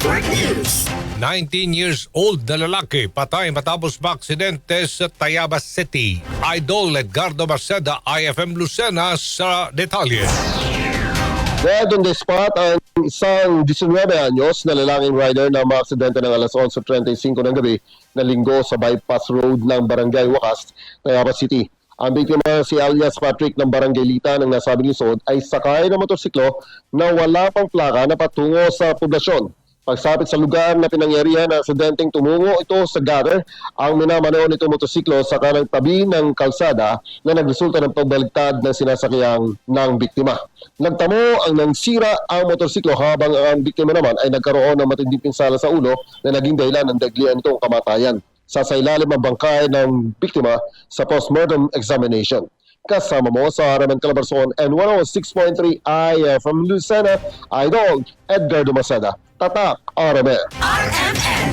Network News. 19 years old na lalaki patay matapos maaksidente sa Tayabas City. Idol Edgardo Marceda, IFM Lucena sa detalye. Dead on the spot ang isang 19 anyos na lalaking rider na maaksidente ng alas 11:35 ng gabi na linggo sa bypass road ng Barangay Wakas, Tayabas City. Ang biktima si alias Patrick ng Barangay Lita ng nasabing lungsod ay sakay ng motorsiklo na wala pang plaka na patungo sa poblasyon. Pagsapit sa lugar na pinangyarihan ng aksidenteng tumungo ito sa gutter ang minamaneho nito motorsiklo sa kanang tabi ng kalsada na nagresulta ng pagbaligtad ng sinasakyang ng biktima. Nagtamo ang nangsira ang motorsiklo habang ang biktima naman ay nagkaroon ng matinding pinsala sa ulo na naging dahilan ng daglian nitong kamatayan. Sasailalim ang bangkay ng biktima sa postmortem examination. Kasama mo sa Araman Calabarzon and 106.3 IFM Lucena, Idol Edgardo Masada. Tatak, RMN. RMN.